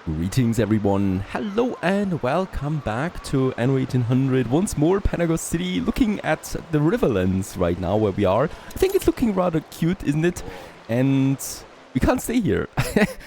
Greetings everyone, hello and welcome back to Anno 1800, once more Panagos City, looking at the Riverlands right now where we are. I think it's looking rather cute, isn't it? And we can't stay here.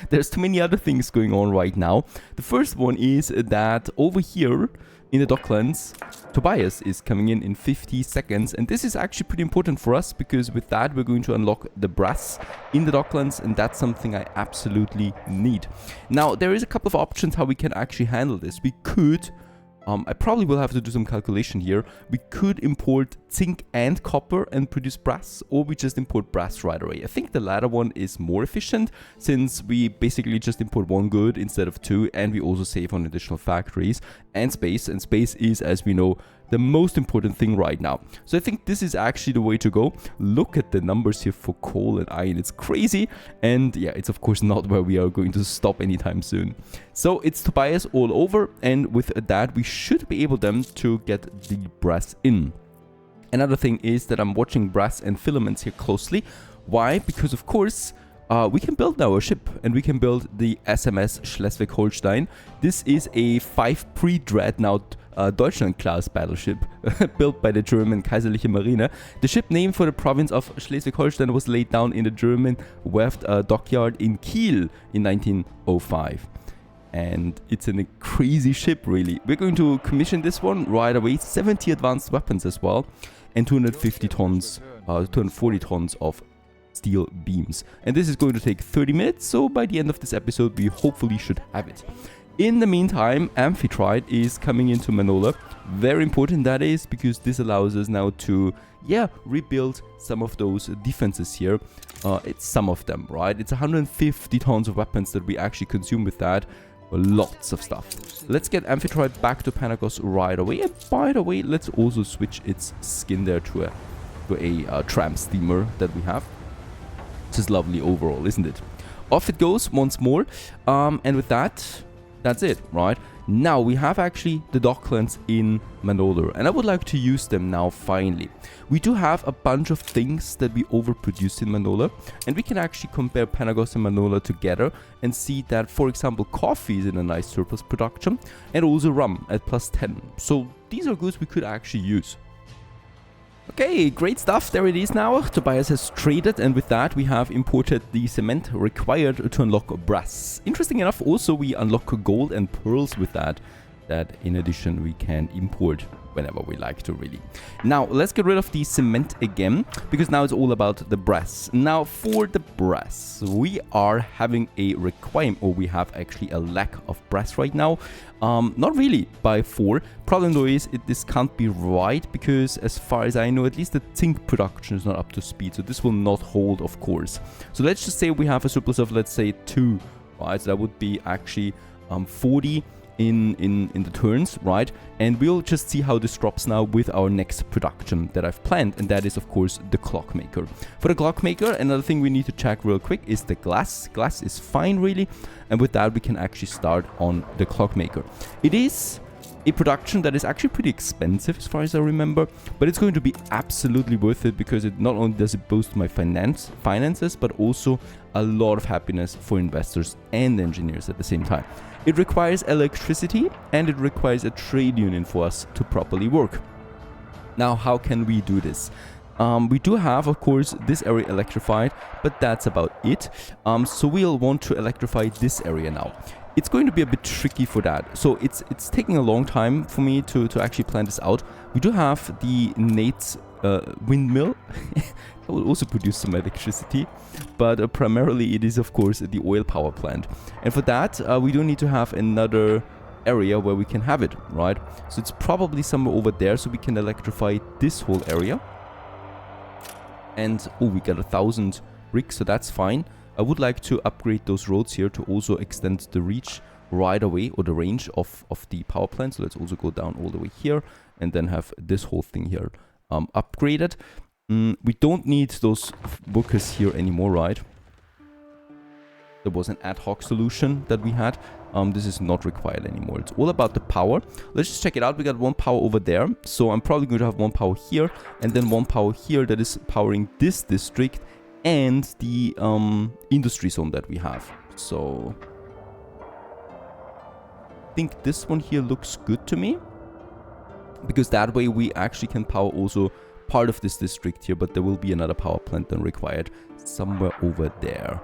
There's too many other things going on right now. The first one is that over here in the Docklands, Tobias is coming in 50 seconds, and this is actually pretty important for us because with that we're going to unlock the brass in the Docklands, and that's something I absolutely need. Now there is a couple of options how we can actually handle this. We could, I probably will have to do some calculation here. We could import zinc and copper and produce brass, or we just import brass right away. I think the latter one is more efficient since we basically just import one good instead of two, and we also save on additional factories and space is, as we know, the most important thing right now. So I think this is actually the way to go. Look at the numbers here for coal and iron, it's crazy, and yeah, it's of course not where we are going to stop anytime soon. So it's Tobias all over, and with that we should be able then to get the brass in. Another thing is that I'm watching brass and filaments here closely. Why? Because of course we can build now a ship, and we can build the SMS Schleswig-Holstein. This is a 5 pre-dreadnought Deutschland-class battleship built by the German Kaiserliche Marine. The ship name for the province of Schleswig-Holstein was laid down in the German Werft dockyard in Kiel in 1905. And it's a crazy ship, really. We're going to commission this one right away. 70 advanced weapons as well, and 240 tons of steel beams. And this is going to take 30 minutes, so by the end of this episode we hopefully should have it. In the meantime, Amphitrite is coming into Manola. Very important that is, because this allows us now to, rebuild some of those defenses here. It's some of them, right? It's 150 tons of weapons that we actually consume with that. Lots of stuff. Let's get Amphitrite back to Panagos right away. And by the way, let's also switch its skin there to a tramp steamer that we have. This is lovely overall, isn't it? Off it goes once more. And with that, that's it, right? Now we have actually the Docklands in Manola, and I would like to use them now finally. We do have a bunch of things that we overproduced in Manola, and we can actually compare Panagos and Manola together and see that, for example, coffee is in a nice surplus production, and also rum at +10. So these are goods we could actually use. Okay, great stuff. There it is now. Tobias has traded, and with that we have imported the cement required to unlock brass. Interesting enough, also we unlock gold and pearls with that in addition we can import whenever we like to, really. Now let's get rid of the cement again, because now it's all about the brass. Now for the brass, we are having a requirement, or we have actually a lack of brass right now. Not really by 4. Problem though is this can't be right, because as far as I know, at least the zinc production is not up to speed, so this will not hold, of course. So let's just say we have a surplus of, let's say, 2, right? So that would be actually 40 in the turns, right? And we'll just see how this drops now with our next production that I've planned, and that is of course the clockmaker. For the clockmaker, another thing we need to check real quick is the glass. Glass is fine, really, and with that we can actually start on the clockmaker. It is a production that is actually pretty expensive as far as I remember, but it's going to be absolutely worth it, because it not only does it boost my finances, but also a lot of happiness for investors and engineers at the same time. It requires electricity, and it requires a trade union for us to properly work. Now, how can we do this? We do have, of course, this area electrified, but that's about it. So we'll want to electrify this area now. It's going to be a bit tricky for that. So it's taking a long time for me to actually plan this out. We do have the Nate's windmill. That will also produce some electricity, but primarily it is of course the oil power plant. And for that we do need to have another area where we can have it, right? So it's probably somewhere over there, so we can electrify this whole area. And oh, we got 1,000 bricks, so that's fine. I would like to upgrade those roads here to also extend the reach right away, or the range of the power plant. So let's also go down all the way here and then have this whole thing here upgraded. We don't need those workers here anymore, right? There was an ad hoc solution that we had. This is not required anymore. It's all about the power. Let's just check it out. We got 1 power over there, so I'm probably going to have 1 power here, and then 1 power here that is powering this district and the industry zone that we have. So think this one here looks good to me. Because that way we actually can power also part of this district here, but there will be another power plant then required somewhere over there.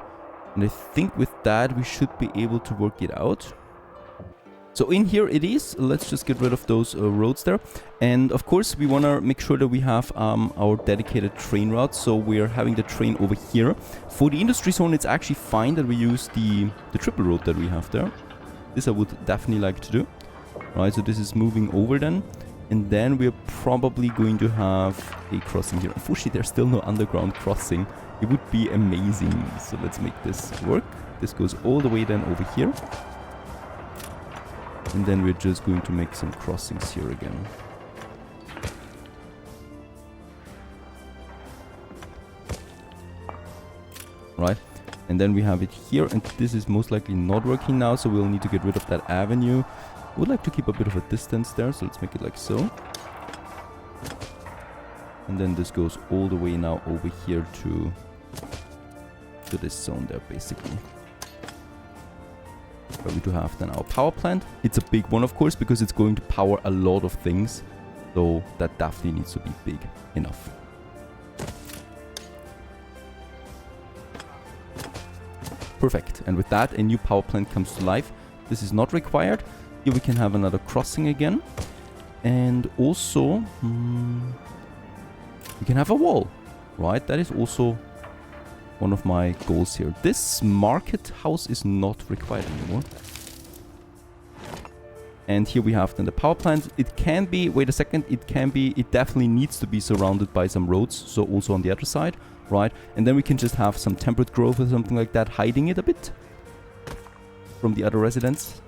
And I think with that we should be able to work it out. So in here it is. Let's just get rid of those roads there. And of course we want to make sure that we have our dedicated train route. So we're having the train over here. For the industry zone, it's actually fine that we use the triple road that we have there. This I would definitely like to do. Right, so this is moving over then. And then we're probably going to have a crossing here. Unfortunately, there's still no underground crossing. It would be amazing. So let's make this work. This goes all the way then over here. And then we're just going to make some crossings here again. Right. And then we have it here. And this is most likely not working now. So we'll need to get rid of that avenue. I would like to keep a bit of a distance there. So let's make it like so. And then this goes all the way now over here to this zone there, basically. Where we do have then our power plant. It's a big one, of course, because it's going to power a lot of things. So that definitely needs to be big enough. Perfect. And with that, a new power plant comes to life. This is not required. Here we can have another crossing again. And also, we can have a wall, right? That is also one of my goals here. This market house is not required anymore. And here we have then the power plant. It can be, wait a second, it definitely needs to be surrounded by some roads. So also on the other side, right? And then we can just have some temperate growth or something like that, hiding it a bit from the other residents.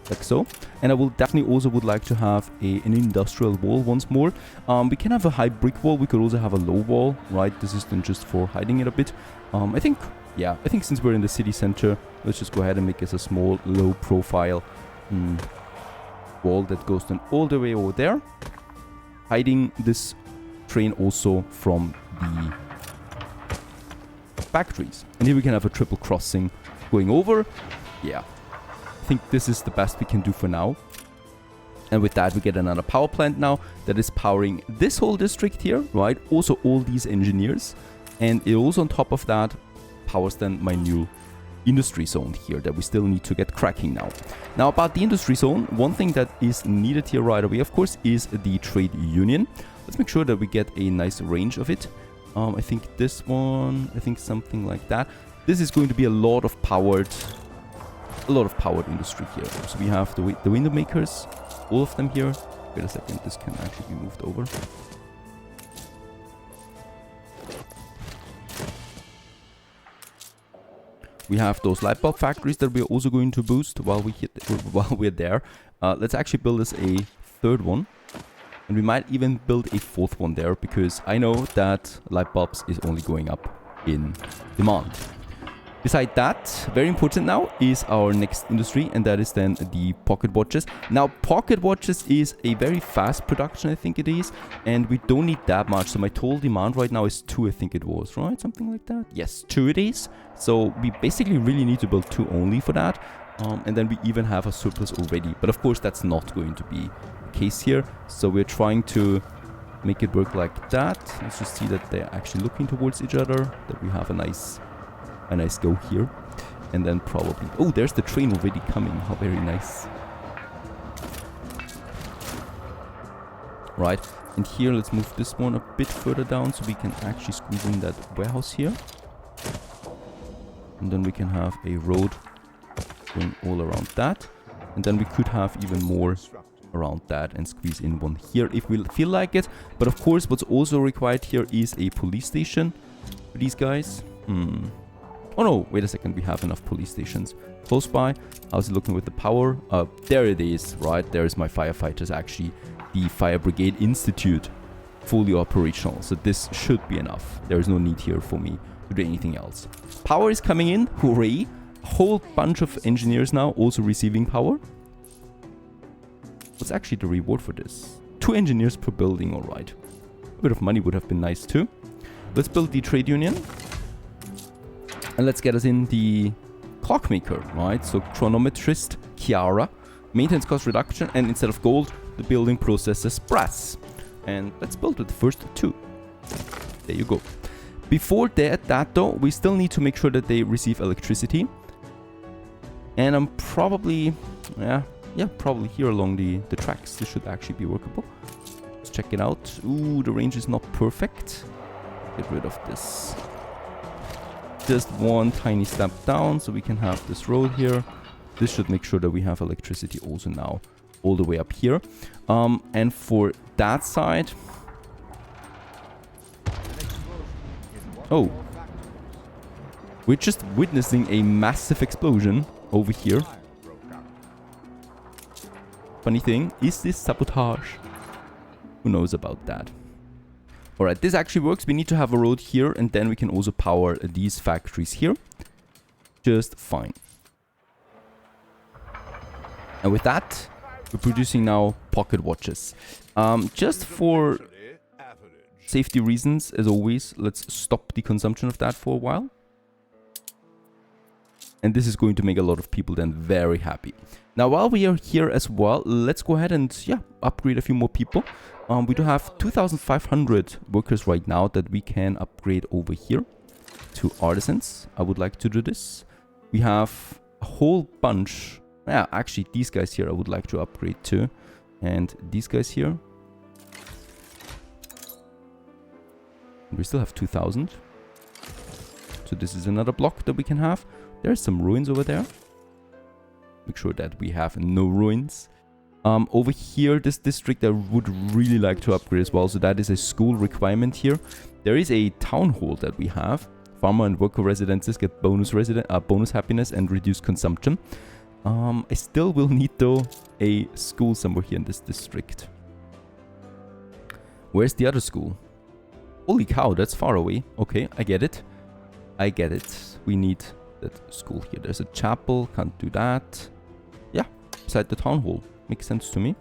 Like so. And I will definitely also would like to have an industrial wall once more. We can have a high brick wall. We could also have a low wall, right? This is then just for hiding it a bit. I think since we're in the city center, let's just go ahead and make this a small, low profile wall that goes then all the way over there. Hiding this train also from the factories. And here we can have a triple crossing going over. Yeah. I think this is the best we can do for now. And with that we get another power plant now that is powering this whole district here, right? Also all these engineers. And it also on top of that powers then my new industry zone here that we still need to get cracking now. Now about the industry zone, one thing that is needed here right away, of course, is the trade union. Let's make sure that we get a nice range of it. I think this one, I think something like that. This is going to be a lot of powered industry here. So we have the window makers, all of them here. Wait a second, this can actually be moved over. We have those light bulb factories that we're also going to boost while we're there. Let's actually build us a third one. And we might even build a fourth one there, because I know that light bulbs is only going up in demand. Beside that, very important now is our next industry, and that is then the pocket watches. Now, pocket watches is a very fast production, I think it is, and we don't need that much. So my total demand right now is 2, I think it was, right? Something like that. Yes, 2 it is. So we basically really need to build 2 only for that. And then we even have a surplus already. But of course, that's not going to be the case here. So we're trying to make it work like that. Let's just see that they're actually looking towards each other, that we have a nice go here. And then probably, oh, there's the train already coming. How very nice. Right, and here let's move this one a bit further down so we can actually squeeze in that warehouse here. And then we can have a road going all around that. And then we could have even more around that and squeeze in one here if we feel like it. But of course, what's also required here is a police station for these guys. Oh no, wait a second, we have enough police stations close by. How's it looking with the power? There it is, right? There's my firefighters, actually. The Fire Brigade Institute, fully operational. So this should be enough. There is no need here for me to do anything else. Power is coming in, hooray. A whole bunch of engineers now also receiving power. What's actually the reward for this? 2 engineers per building, alright. A bit of money would have been nice too. Let's build the trade union. And let's get us in the clockmaker, right? So chronometrist Chiara maintenance cost reduction, and instead of gold, the building processes brass. And let's build with the first 2. There you go. Before that though, we still need to make sure that they receive electricity. And I'm probably, probably here along the tracks. This should actually be workable. Let's check it out. Ooh, the range is not perfect. Get rid of this. Just one tiny step down so we can have this road here. This should make sure that we have electricity also now all the way up here. And for that side... Oh. We're just witnessing a massive explosion over here. Funny thing, is this sabotage? Who knows about that? Alright, this actually works. We need to have a road here, and then we can also power these factories here. Just fine. And with that, we're producing now pocket watches. Just for safety reasons, as always, let's stop the consumption of that for a while. And this is going to make a lot of people then very happy. Now, while we are here as well, let's go ahead and, upgrade a few more people. We do have 2,500 workers right now that we can upgrade over here to artisans. I would like to do this. We have a whole bunch. Yeah, actually, these guys here I would like to upgrade too. And these guys here. We still have 2,000. So this is another block that we can have. There's some ruins over there. Make sure that we have no ruins. Over here, this district I would really like to upgrade as well. So that is a school requirement here. There is a town hall that we have. Farmer and worker residences get bonus happiness and reduced consumption. I still will need though a school somewhere here in this district. Where's the other school? Holy cow, that's far away. Okay, I get it. I get it. We need that school here. There's a chapel, can't do that. Yeah, beside the town hall. Makes sense to me.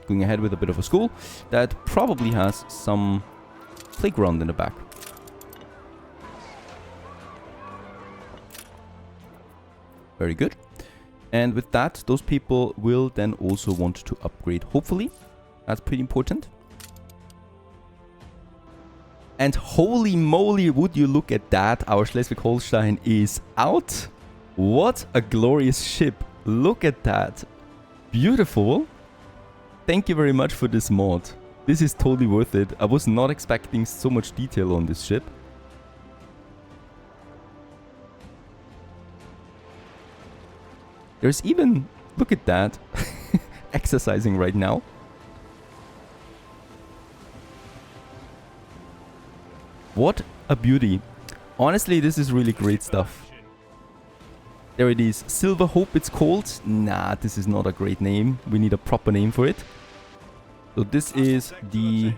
Going ahead with a bit of a school that probably has some playground in the back. Very good. And with that, those people will then also want to upgrade, hopefully. That's pretty important. And holy moly, would you look at that, our Schleswig-Holstein is out. What a glorious ship. Look at that. Beautiful. Thank you very much for this mod. This is totally worth it. I was not expecting so much detail on this ship. There's even, look at that, exercising right now. What a beauty. Honestly, this is really great stuff. There it is. Silver Hope it's called. Nah, this is not a great name. We need a proper name for it. So this is the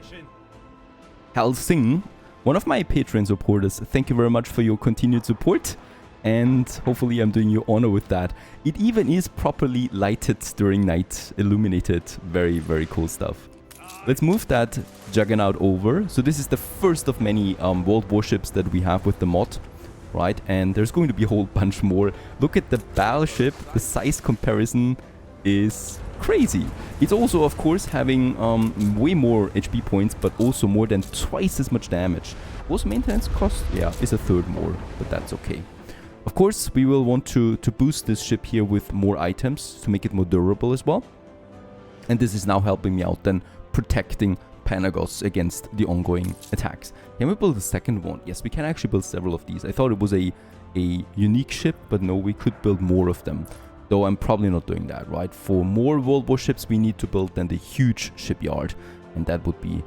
Helsing. One of my Patreon supporters. Thank you very much for your continued support. And hopefully I'm doing you honor with that. It even is properly lighted during night. Illuminated. Very, very cool stuff. Let's move that Juggernaut over. So this is the first of many world warships that we have with the mod. Right, and there's going to be a whole bunch more. Look at the battleship. The size comparison is crazy. It's also, of course, having way more HP points, but also more than twice as much damage. Also, maintenance cost, yeah, is a third more, but that's okay. Of course, we will want to boost this ship here with more items to make it more durable as well. And this is now helping me out then protecting Panagos against the ongoing attacks. Can we build a second one? Yes, we can actually build several of these. I thought it was a unique ship, but no, we could build more of them. Though I'm probably not doing that, right? For more World War ships, we need to build then the huge shipyard. And that would be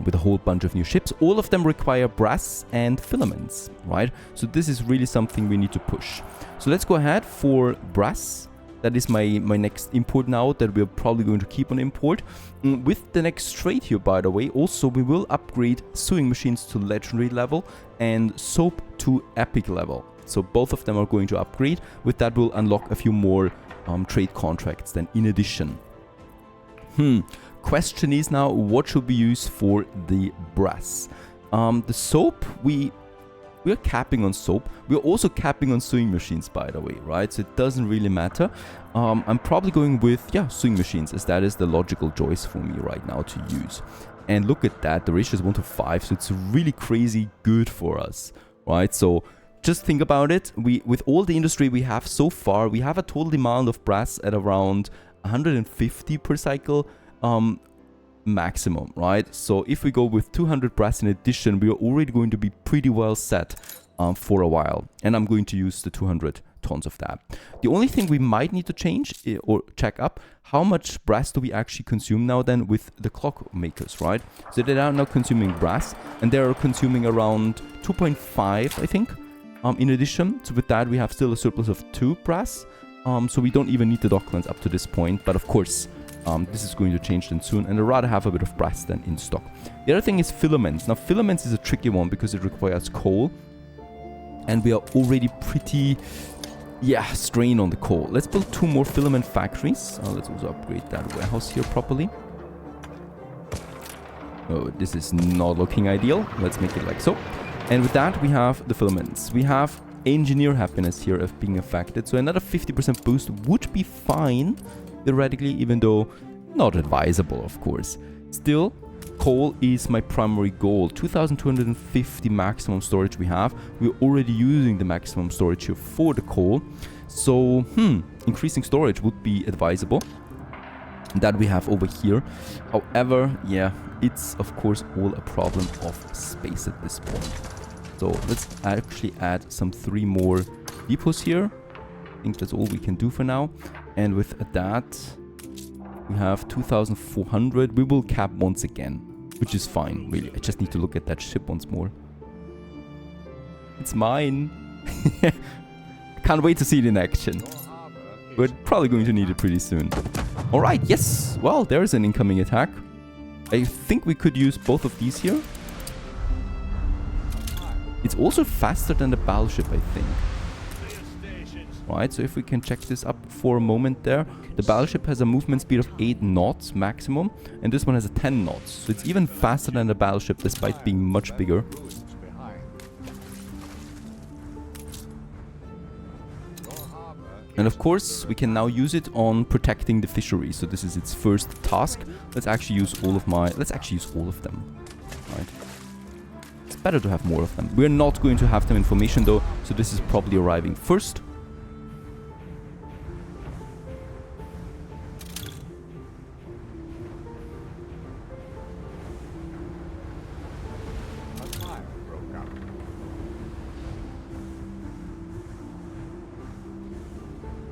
with a whole bunch of new ships. All of them require brass and filaments, right? So this is really something we need to push. So let's go ahead for brass. That is my next import now that we're probably going to keep on import. With the next trade here, by the way, also we will upgrade sewing machines to legendary level and soap to epic level. So both of them are going to upgrade. With that, we'll unlock a few more trade contracts then in addition. Question is now, what should we use for the brass? The soap, we're capping on soap. We're also capping on sewing machines, by the way, right? So it doesn't really matter. I'm probably going with, sewing machines, as that is the logical choice for me right now to use. And look at that, the ratio is 1 to 5, so it's really crazy good for us, right? So just think about it. With all the industry we have so far, we have a total demand of brass at around 150 per cycle maximum, right? So if we go with 200 brass in addition, we are already going to be pretty well set for a while. And I'm going to use the 200 tons of that. The only thing we might need to change or check up, how much brass do we actually consume now then with the clock makers, right? So they are now consuming brass, and they are consuming around 2.5, I think, in addition. So with that, we have still a surplus of 2 brass. So we don't even need the docklands up to this point. But of course, this is going to change then soon, and I'd rather have a bit of brass than in stock. The other thing is filaments. Now, filaments is a tricky one because it requires coal, and we are already pretty, strained on the coal. Let's build 2 more filament factories. Let's also upgrade that warehouse here properly. Oh, this is not looking ideal. Let's make it like so. And with that, we have the filaments. We have engineer happiness here of being affected. So another 50% boost would be fine, theoretically, even though not advisable, of course. Still, coal is my primary goal. 2250 maximum storage we have. We're already using the maximum storage here for the coal. So, increasing storage would be advisable. That we have over here. However, it's of course all a problem of space at this point. So let's actually add some 3 more depots here. I think that's all we can do for now. And with that, we have 2400. We will cap once again, which is fine, really. I just need to look at that ship once more. It's mine. Can't wait to see it in action. We're probably going to need it pretty soon. Alright, yes. Well, there's an incoming attack. I think we could use both of these here. It's also faster than the battleship, I think. Right, so if we can check this up for a moment there. The battleship has a movement speed of 8 knots maximum, and this one has a 10 knots. So it's even faster than the battleship, despite being much bigger. And of course, we can now use it on protecting the fisheries. So this is its first task. Let's actually use all of them. Right. It's better to have more of them. We're not going to have them in formation though, so this is probably arriving first.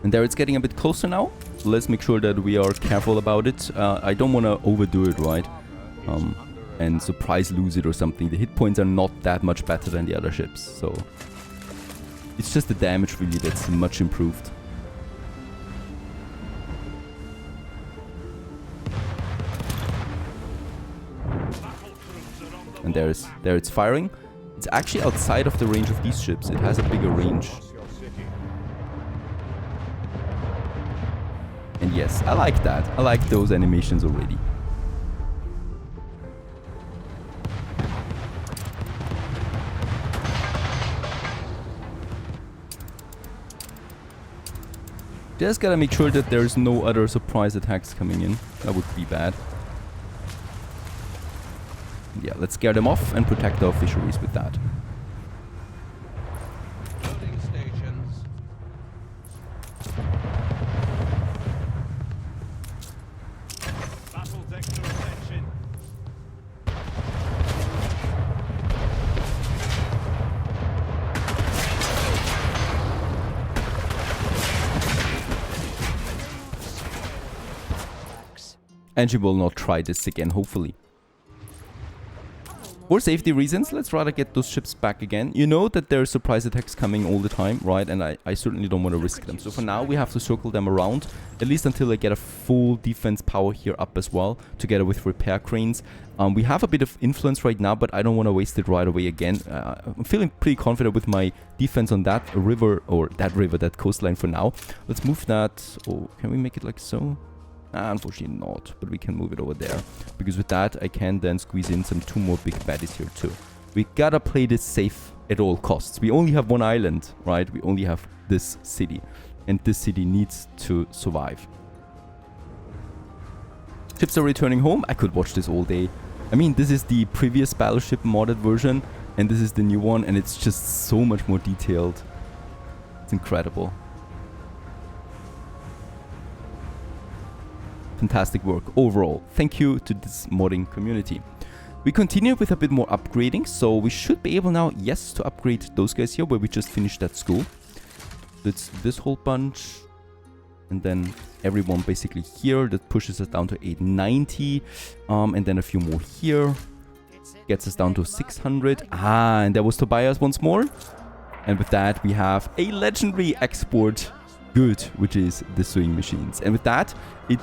And there it's getting a bit closer now. Let's make sure that we are careful about it. I don't want to overdo it, right? And surprise lose it or something. The hit points are not that much better than the other ships. So it's just the damage really that's much improved. And there it's firing. It's actually outside of the range of these ships. It has a bigger range. And yes, I like that. I like those animations already. Just gotta make sure that there's no other surprise attacks coming in. That would be bad. Yeah, let's scare them off and protect our fisheries with that. And she will not try this again, hopefully. For safety reasons, let's rather get those ships back again. You know that there are surprise attacks coming all the time, right? And I certainly don't want to risk them. So for now, we have to circle them around, at least until I get a full defense power here up as well, together with repair cranes. We have a bit of influence right now, but I don't want to waste it right away again. I'm feeling pretty confident with my defense on that river, that coastline for now. Let's move that. Oh, can we make it like so? Unfortunately not, but we can move it over there. Because with that, I can then squeeze in some 2 more big baddies here too. We gotta play this safe at all costs. We only have one island, right? We only have this city. And this city needs to survive. Ships are returning home. I could watch this all day. I mean, this is the previous battleship modded version. And this is the new one. And it's just so much more detailed. It's incredible. Fantastic work overall. Thank you to this modding community. We continue with a bit more upgrading. So we should be able now, yes, to upgrade those guys here where we just finished that school. It's this whole bunch. And then everyone basically here. That pushes us down to 890. And then a few more here. Gets us down to 600. And there was Tobias once more. And with that, we have a legendary export good, which is the sewing machines. And with that,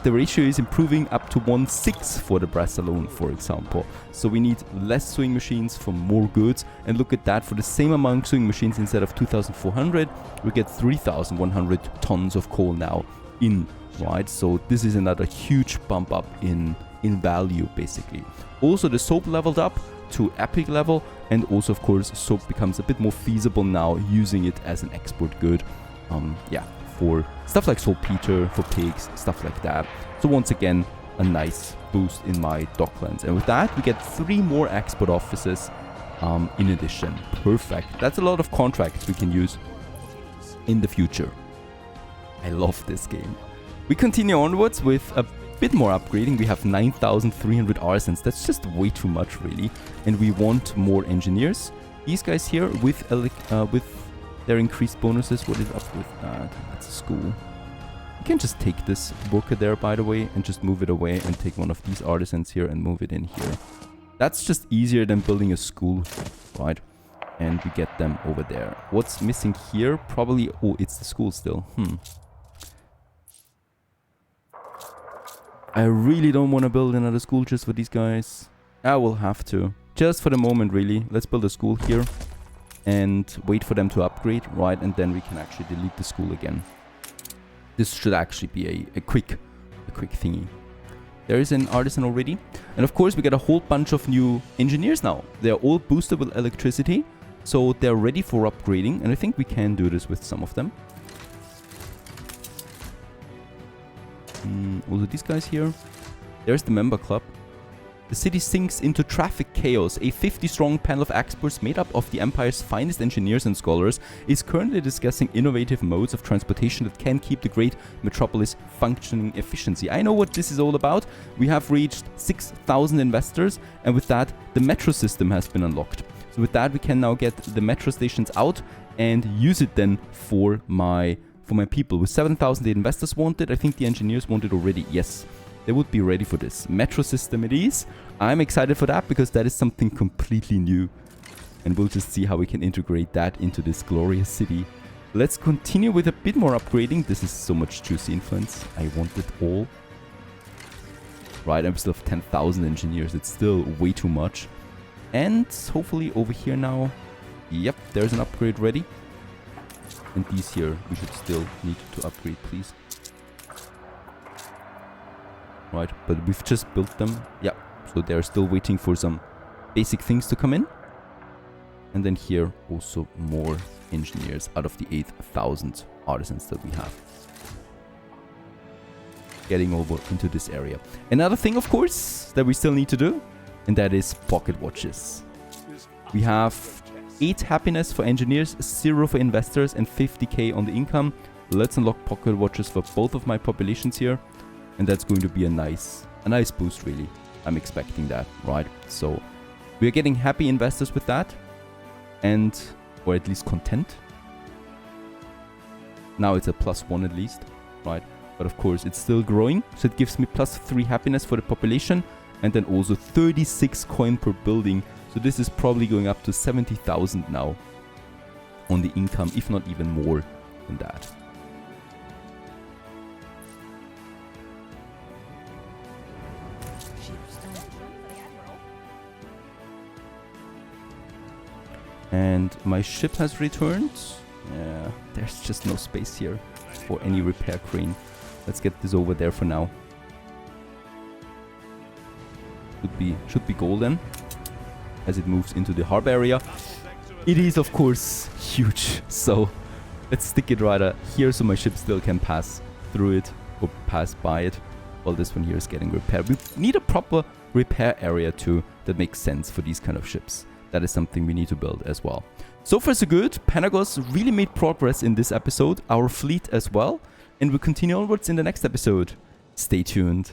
the ratio is improving up to 1/6 for the brass alone, for example. So we need less sewing machines for more goods. And look at that, for the same amount of sewing machines, instead of 2,400, we get 3,100 tons of coal now in, right? So this is another huge bump up in value, basically. Also, the soap leveled up to epic level, and also, of course, soap becomes a bit more feasible now, using it as an export good. Yeah, for stuff like saltpeter, for pigs, stuff like that. So once again, a nice boost in my docklands. And with that, we get 3 more export offices in addition. Perfect. That's a lot of contracts we can use in the future. I love this game. We continue onwards with a bit more upgrading. We have 9,300 artisans. That's just way too much, really. And we want more engineers. These guys here with their increased bonuses. What is up with that? That's a school. You can just take this worker there, by the way, and just move it away and take one of these artisans here and move it in here. That's just easier than building a school, right? And we get them over there. What's missing here? Probably... Oh, it's the school still. I really don't want to build another school just for these guys. I will have to. Just for the moment, really. Let's build a school here. And wait for them to upgrade, right? And then we can actually delete the school again. This should actually be a quick thingy. There is an artisan already. And of course, we get a whole bunch of new engineers now. They're all boosted with electricity. So they're ready for upgrading. And I think we can do this with some of them. Also these guys here. There's the member club. The city sinks into traffic chaos. A 50-strong panel of experts made up of the Empire's finest engineers and scholars is currently discussing innovative modes of transportation that can keep the great metropolis functioning efficiency. I know what this is all about. We have reached 6,000 investors, and with that, the metro system has been unlocked. So with that, we can now get the metro stations out and use it then for my people. With 7,000 the investors wanted, I think the engineers wanted already. Yes. They would be ready for this. Metro system it is. I'm excited for that because that is something completely new. And we'll just see how we can integrate that into this glorious city. Let's continue with a bit more upgrading. This is so much juicy influence. I want it all. Right, I'm still have 10,000 engineers. It's still way too much. And hopefully over here now. Yep, there's an upgrade ready. And these here, we should still need to upgrade, please. Right, but we've just built them. Yeah, so they're still waiting for some basic things to come in. And then here also more engineers out of the 8,000 artisans that we have. Getting over into this area. Another thing, of course, that we still need to do, and that is pocket watches. We have 8 happiness for engineers, 0 for investors, and 50k on the income. Let's unlock pocket watches for both of my populations here. And that's going to be a nice boost, really. I'm expecting that, right? So we're getting happy investors with that. And, or at least content. Now it's a +1 at least, right? But of course, it's still growing. So it gives me +3 happiness for the population. And then also 36 coin per building. So this is probably going up to 70,000 now on the income, if not even more than that. And my ship has returned. Yeah, there's just no space here for any repair crane. Let's get this over there for now. should be golden as it moves into the harbor area. It is, of course, huge. So let's stick it right here so my ship still can pass through it or pass by it while this one here is getting repaired. We need a proper repair area too that makes sense for these kind of ships. That is something we need to build as well. So far so good. Panagos really made progress in this episode. Our fleet as well. And we'll continue onwards in the next episode. Stay tuned.